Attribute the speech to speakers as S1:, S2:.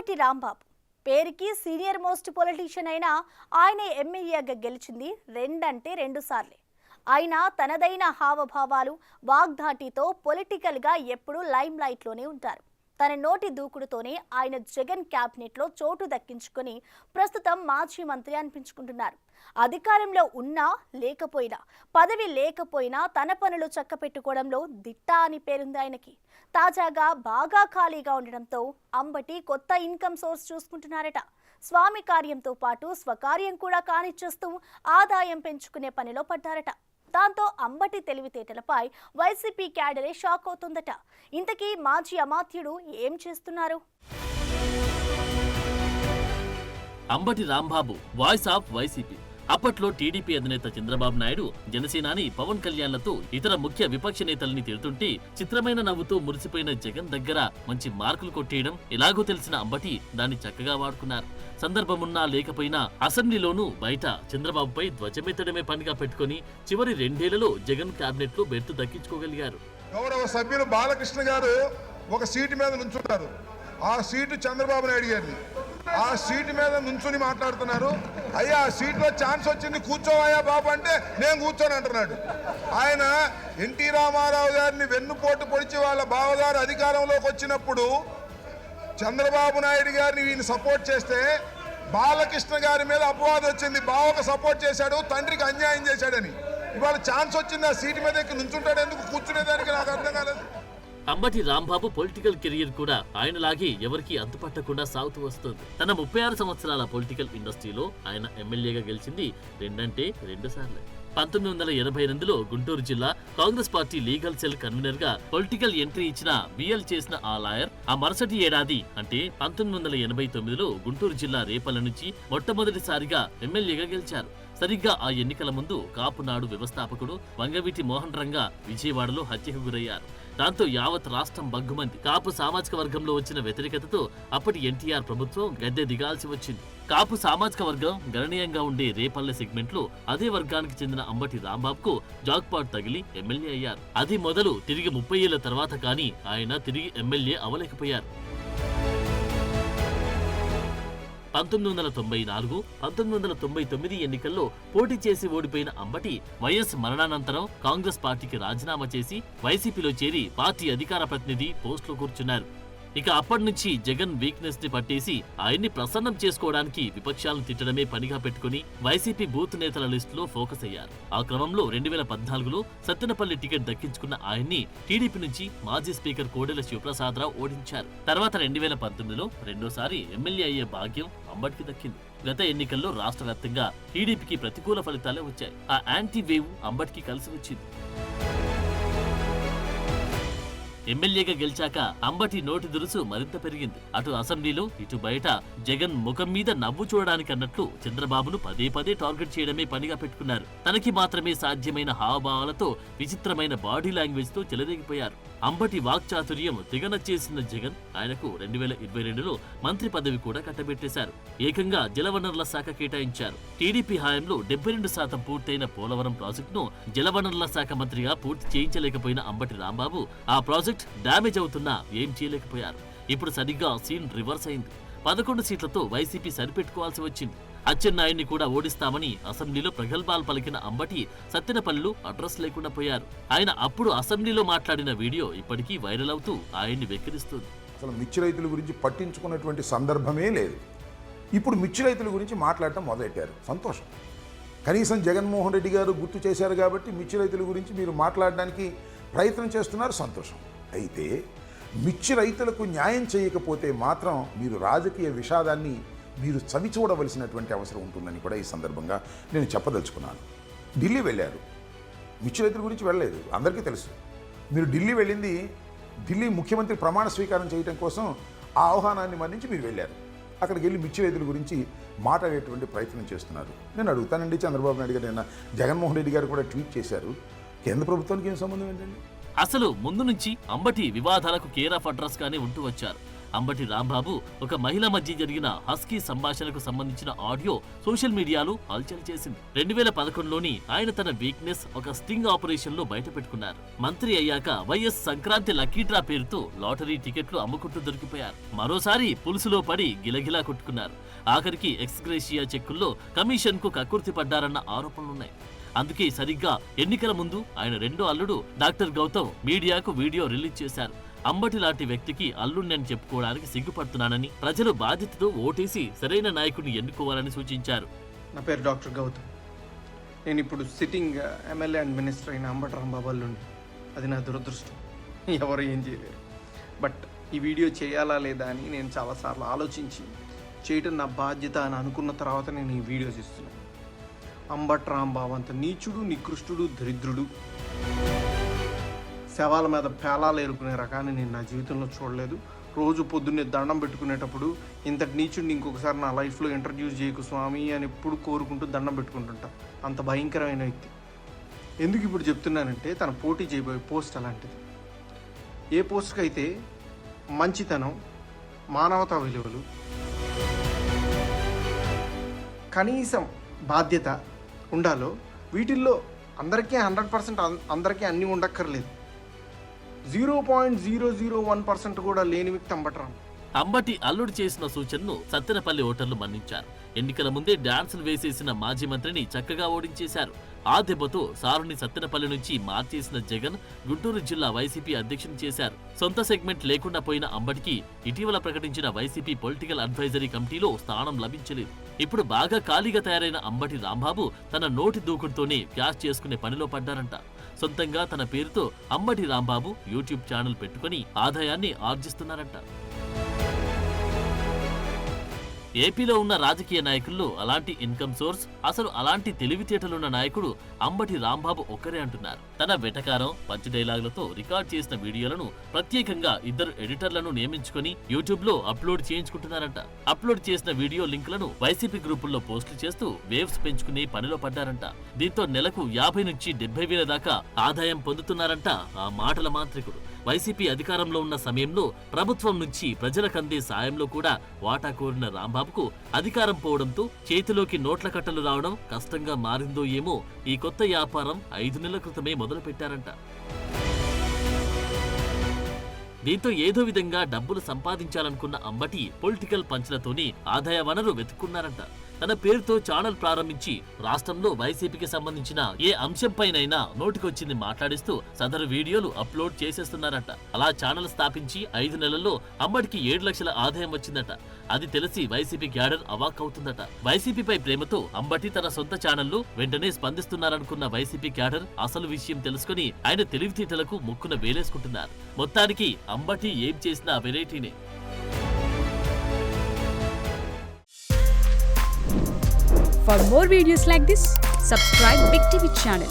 S1: అంబటి రాంబాబు పేరుకి senior most politician అయినా ఆయన ఎమ్మెల్యేగా గెలిచింది రెండు సార్లే. ఆయన తనదైన హావభావాలు వాగ్దాటితో పొలిటికల్గా ఎప్పుడూ లైమ్ లైట్లోనే ఉంటారు. తన నోటి దూకుడుతోనే ఆయన జగన్ క్యాబినెట్లో చోటు దక్కించుకొని ప్రస్తుతం మాజీ మంత్రి అనిపించుకుంటున్నారు. అధికారంలో ఉన్నా లేకపోయినా, పదవి లేకపోయినా తన పనులు చక్కపెట్టుకోవడంలో దిట్ట అని పేరుంది ఆయనకి. తాజాగా బాగా ఖాళీగా ఉండడంతో అంబటి కొత్త ఇన్కమ్ సోర్స్ చూసుకుంటున్నారట. స్వామి కార్యంతో పాటు స్వకార్యం కూడా కానిచ్చేస్తూ ఆదాయం పెంచుకునే పనిలో పడ్డారట. దాంతో అంబటి తెలివితేటలపై వైసీపీ క్యాడరే షాక్ అవుతుందట. ఇంతకీ మాజీ అమాత్యుడు ఏం చేస్తున్నారు?
S2: Ambati Rambabu voice of YCP. అప్పట్లో టీడీపీ అధినేత చంద్రబాబు నాయుడు, జనసేనాని పవన్ కళ్యాణ్లతో ఇతర ముఖ్య విపక్ష నేతల్ని తిడుతుంటే చిత్రమైన నవ్వుతో మురిసిపోయిన జగన్ దగ్గర మంచి మార్కులు కొట్టేయడం ఎలాగో తెలిసిన అంబటి దాన్ని చక్కగా వాడుకున్నారు. సందర్భమున్నా లేకపోయినా అసెంబ్లీలోనూ బయట చంద్రబాబుపై ధ్వజమెత్తడమే పనిగా పెట్టుకుని చివరి 2 ఏళ్లలో జగన్ క్యాబినెట్ లో బెర్తు దక్కించుకోగలిగారు.
S3: గౌరవ సభ్యులు బాలకృష్ణ గారు ఒక సీటు మీద నుంచుంటారు. ఆ సీటు చంద్రబాబు నాయుడు గారిని. ఆ సీటు మీద నుంచుని మాట్లాడుతున్నారు. అయ్యా ఆ సీట్లో ఛాన్స్ వచ్చింది, కూర్చోవయ్యా బాబు అంటే నేను కూర్చొని అంటున్నాడు. ఆయన ఎన్టీ రామారావు గారిని వెన్నుపోటు పొడిచి వాళ్ళ బావగారు అధికారంలోకి వచ్చినప్పుడు చంద్రబాబు నాయుడు గారిని ఈయన సపోర్ట్ చేస్తే బాలకృష్ణ గారి మీద అపవాదం వచ్చింది. బావకు సపోర్ట్ చేశాడు, తండ్రికి అన్యాయం చేశాడని. ఇవాళ ఛాన్స్ వచ్చింది, ఆ సీటు మీద ఎక్కి నుంచుంటాడు. ఎందుకు కూర్చునేదానికి నాకు అర్థం కాలేదు.
S2: అంబటి రాంబాబు పొలిటికల్ కెరియర్ కూడా ఆయనలాగే ఎవరికి అంతుపట్టకుండా సాగుతూ వస్తుంది. తన 36 సంవత్సరాల పొలిటికల్ ఇండస్ట్రీలో ఆయన ఎమ్మెల్యేగా గెలిచింది రెండు సార్లు. 1988లో గుంటూరు జిల్లా Congress party legal cell convener గా పొలిటికల్ ఎంట్రీ ఇచ్చిన బిఎల్ చేసిన ఆ లాయర్ ఆ మరుసటి ఏడాది అంటే 1989లో గుంటూరు జిల్లా రేపల్ల నుంచి మొట్టమొదటిసారిగా ఎమ్మెల్యేగా గెలిచారు. సరిగ్గా ఆ ఎన్నికల ముందు కాపునాడు వ్యవస్థాపకుడు వంగవీటి మోహన్ రంగా విజయవాడలో హత్యకు గురయ్యారు. దాంతో యావత్ రాష్ట్రం బగ్గుమంది. కాపు సామాజిక వర్గంలో వచ్చిన వ్యతిరేకతతో అప్పటి ఎన్టీఆర్ ప్రభుత్వం గద్దె దిగాల్సి వచ్చింది. కాపు సామాజిక వర్గం గణనీయంగా ఉండే రేపల్లె సెగ్మెంట్ లో అదే వర్గానికి చెందిన అంబటి రాంబాబుకు జాక్పాట్ తగిలి ఎమ్మెల్యే అయ్యారు. అది మొదలు తిరిగి 30 ఏళ్ల తర్వాత కానీ ఆయన తిరిగి ఎమ్మెల్యే అవలేకపోయారు. 1994, 1999 ఎన్నికల్లో పోటీ చేసి ఓడిపోయిన అంబటి వైఎస్ మరణానంతరం కాంగ్రెస్ పార్టీకి రాజీనామా చేసి వైసీపీలో చేరి పార్టీ అధికార ప్రతినిధి పోస్టులో కూర్చున్నారు. ఇక అప్పటి నుంచి జగన్ వీక్నెస్ ని పట్టేసి ఆయన్ని ప్రసన్నం చేసుకోవడానికి విపక్షాలను తిట్టడమే పనిగా పెట్టుకుని వైసీపీ బూత్ నేతల లిస్టులో ఫోకస్ అయ్యారు. ఆ క్రమంలో 2014లో సత్తెనపల్లి టికెట్ దక్కించుకున్న ఆయన్ని టీడీపీ నుంచి మాజీ స్పీకర్ కోడెల శివప్రసాదరావు ఓడించారు. తర్వాత 2019లో రెండోసారి ఎమ్మెల్యే అయ్యే భాగ్యం అంబటికి దక్కింది. గత ఎన్నికల్లో రాష్ట్ర వ్యాప్తంగా టీడీపీకి ప్రతికూల ఫలితాలే వచ్చాయి. ఆ యాంటీ వేవ్ అంబటికి కలిసి వచ్చింది. ఎమ్మెల్యేగా గెలిచాక అంబటి నోటి దురుసు మరింత పెరిగింది. అటు అసెంబ్లీలో ఇటు బయట జగన్ ముఖం మీద నవ్వు చూడడానికి అన్నట్లు చంద్రబాబును పదే టార్గెట్ చేయడమే పనిగా పెట్టుకున్నారు. తనకి మాత్రమే సాధ్యమైన హావభావాలతో విచిత్రమైన బాడీ లాంగ్వేజ్ తో చెలరేగిపోయారు. అంబటి వాక్చాతుర్యం తిగనచ్చేసిన జగన్ ఆయనకు 2022లో మంత్రి పదవి కూడా కట్టబెట్టేశారు. ఏకంగా జలవనరుల శాఖ కేటాయించారు. టీడీపీ హయాంలో 72% పూర్తయిన పోలవరం ప్రాజెక్టును జలవనరుల శాఖ మంత్రిగా పూర్తి చేయించలేకపోయిన అంబటి రాంబాబు ఆ ప్రాజెక్ట్ డ్యామేజ్ అవుతున్నా ఏం చేయలేకపోయారు. ఇప్పుడు సరిగ్గా సీన్ రివర్స్ అయింది. 11 సీట్లతో వైసీపీ సరిపెట్టుకోవాల్సి వచ్చింది. అచ్చెన్నాయుడిని కూడా ఓడిస్తామని అసెంబ్లీలో ప్రగల్భాలు పలికిన అంబటి సత్తెనపల్లిలో అడ్రస్ లేకుండా పోయారు. ఆయన అప్పుడు అసెంబ్లీలో మాట్లాడిన వీడియో ఇప్పటికీ వైరల్ అవుతూ ఆయన్ని వెక్కిరిస్తుంది.
S4: అసలు మిర్చి రైతుల గురించి పట్టించుకున్నటువంటి సందర్భమే లేదు. ఇప్పుడు మిర్చి రైతుల గురించి మాట్లాడటం మొదలెట్టారు. సంతోషం. కనీసం జగన్మోహన్ రెడ్డి గారు గుర్తు చేశారు కాబట్టి మిర్చి రైతుల గురించి మీరు మాట్లాడడానికి ప్రయత్నం చేస్తున్నారు. సంతోషం. అయితే మిర్చి రైతులకు న్యాయం చేయకపోతే మాత్రం మీరు రాజకీయ విషాదాన్ని మీరు చవి చూడవలసినటువంటి అవసరం ఉంటుందని కూడా ఈ సందర్భంగా నేను చెప్పదలుచుకున్నాను. ఢిల్లీ వెళ్ళారు, మిర్చి రైతుల గురించి వెళ్ళలేదు, అందరికీ తెలుసు. మీరు ఢిల్లీ వెళ్ళింది ఢిల్లీ ముఖ్యమంత్రి ప్రమాణ స్వీకారం చేయడం కోసం ఆ ఆహ్వానాన్ని మన్నించి మీరు వెళ్ళారు. అక్కడికి వెళ్ళి మిర్చి రైతుల గురించి మాట్లాడేటువంటి ప్రయత్నం చేస్తున్నారు. నేను అడుగుతానండి, చంద్రబాబు నాయుడు గారు, నిన్న జగన్మోహన్ రెడ్డి గారు కూడా ట్వీట్ చేశారు. కేంద్ర ప్రభుత్వానికి ఏం సంబంధం ఏంటండి?
S2: అసలు ముందు నుంచి అంబటి వివాదాలకు కేర్ ఆఫ్ అడ్రస్ గానే ఉంటూ వచ్చారు. అంబటి రాంబాబు ఒక మహిళ మధ్య జరిగిన హస్కీ సంభాషణకు సంబంధించిన ఆడియో సోషల్ మీడియాలో హల్చల్ చేసింది. 2011లోని ఆయన తన వీక్నెస్ ఒక స్టింగ్ ఆపరేషన్ లో బయట పెట్టుకున్నారు. మంత్రి అయ్యాక వైఎస్ సంక్రాంతి లక్కీ డ్రా పేరుతో లాటరీ టికెట్లు అమ్ముకుంటూ దొరికిపోయారు. మరోసారి పులుసులో పడి గిలగిలా కొట్టుకున్నారు. ఆఖరికి ఎక్స్గ్రేషియా చెక్కుల్లో కమిషన్ కు కక్కుర్తి పడ్డారన్న ఆరోపణలున్నాయి. అందుకే సరిగ్గా ఎన్నికల ముందు ఆయన రెండో అల్లుడు డాక్టర్ గౌతమ్ మీడియాకు వీడియో రిలీజ్ చేశారు. అంబటి లాంటి వ్యక్తికి అల్లుడిని చెప్పుకోవడానికి సిగ్గుపడుతున్నానని, ప్రజలు బాధ్యతతో ఓటేసి సరైన నాయకుడిని ఎన్నుకోవాలని సూచించారు.
S5: నా పేరు డాక్టర్ గౌతమ్. నేను ఇప్పుడు సిట్టింగ్ ఎమ్మెల్యే అండ్ మినిస్టర్ అయిన అంబటి రాంబాబు అల్లుడిని. అది నా దురదృష్టం, ఎవరు ఏం చేయలేరు. బట్ ఈ వీడియో చేయాలా లేదా అని నేను చాలాసార్లు ఆలోచించి చేయటం నా బాధ్యత అని అనుకున్న తర్వాత నేను ఈ వీడియోస్ ఇస్తున్నాను. అంబటి రాంబాబు అంత నీచుడు, నికృష్టుడు, దరిద్రుడు, శవాల మీద పేలాలు ఏరుకునే రకాన్ని నేను నా జీవితంలో చూడలేదు. రోజు పొద్దున్నే దండం పెట్టుకునేటప్పుడు ఇంతటి నీచుడిని ఇంకొకసారి నా లైఫ్లో ఇంట్రడ్యూస్ చేయకు స్వామి అని ఎప్పుడు కోరుకుంటూ దండం పెట్టుకుంటుంటా. అంత భయంకరమైన వ్యక్తి. ఎందుకు ఇప్పుడు చెప్తున్నానంటే తన పోటీ చేయబోయే పోస్ట్ అలాంటిది. ఏ పోస్ట్కి అయితే మంచితనం, మానవతా విలువలు, కనీసం బాధ్యత ఉండాలో వీటిల్లో అందరికీ 100% అందరికీ అన్నీ ఉండక్కర్లేదు. 0.001% కూడా లేని వ్యక్తి అంబటి రాంబాబు.
S2: అంబటి అల్లుడు చేసిన సూచనను సత్తెనపల్లి ఓటర్లు మన్నించారు. ఎన్నికల ముందే డాన్సులు వేసేసిన మాజీ మంత్రిని చక్కగా ఓడించేశారు. ఆ దెబ్బతో సారుని సత్తెనపల్లి నుంచి మార్చేసిన జగన్ గుంటూరు జిల్లా వైసీపీ అధ్యక్షుని చేశారు. సొంత సెగ్మెంట్ లేకుండా పోయిన అంబటికి ఇటీవల ప్రకటించిన వైసీపీ పొలిటికల్ అడ్వైజరీ కమిటీలో స్థానం లభించలేదు. ఇప్పుడు బాగా ఖాళీగా తయారైన అంబటి రాంబాబు తన నోటి దూకుడుతోనే క్యాష్ చేసుకునే పనిలో పడ్డారంట. సొంతంగా తన పేరుతో అంబటి రాంబాబు యూట్యూబ్ ఛానల్ పెట్టుకుని ఆదాయాన్ని ఆర్జిస్తున్నారంట. ఏపీలో ఉన్న రాజకీయ నాయకుల్లో అలాంటి ఇన్కమ్ సోర్స్, అసలు అలాంటి తెలివితేటలున్న నాయకుడు అంబటి రాంబాబు ఒక్కరే అంటున్నారు. తన వెటకారం, పంచ్ డైలాగులతో రికార్డ్ చేసిన వీడియోలను ప్రత్యేకంగా 2 ఎడిటర్లను నియమించుకుని యూట్యూబ్ లో అప్లోడ్ చేయించుకుంటున్నారంట. అప్లోడ్ చేసిన వీడియో లింకులను వైసీపీ గ్రూపుల్లో పోస్టులు చేస్తూ వేవ్స్ పెంచుకునే పనిలో పడ్డారంట. దీంతో నెలకు 50 నుంచి 70 వేల దాకా ఆదాయం పొందుతున్నారంట ఆ మాటల మాంత్రికుడు. వైసీపీ అధికారంలో ఉన్న సమయంలో ప్రభుత్వం నుంచి ప్రజలకందే సాయంలో కూడా వాటా కోరిన రాంబాబుకు అధికారం పోవడంతో చేతిలోకి నోట్ల కట్టలు రావడం కష్టంగా మారిందో ఏమో ఈ కొత్త వ్యాపారం 5 నెలల క్రితమే మొదలు పెట్టారంట. దీంతో ఏదో విధంగా డబ్బులు సంపాదించాలనుకున్న అంబటి పొలిటికల్ పంచ్లతోనే ఆదాయ వనరు వెతుక్కున్నారంట. తన పేరుతో ఛానల్ ప్రారంభించి రాష్ట్రంలో వైసీపీకి సంబంధించిన ఏ అంశంపైనైనా నోటికొచ్చింది మాట్లాడిస్తూ సదరు వీడియోలు అప్లోడ్ చేసేస్తున్నారట. అలా ఛానల్ స్థాపించి 5 నెలల్లో అంబటికి 7 లక్షల ఆదాయం వచ్చిందట. అది తెలిసి వైసీపీ క్యాడర్ అవాక్కవుతుందట. వైసీపీపై ప్రేమతో అంబటి తన సొంత ఛానల్లో వెంటనే స్పందిస్తున్నారనుకున్న వైసీపీ క్యాడర్ అసలు విషయం తెలుసుకుని ఆయన తెలివితేటలకు ముక్కున వేలేసుకుంటున్నారు. మొత్తానికి అంబటి ఏం చేసినా వెరైటీనే.
S6: For more videos like this, subscribe Big TV channel.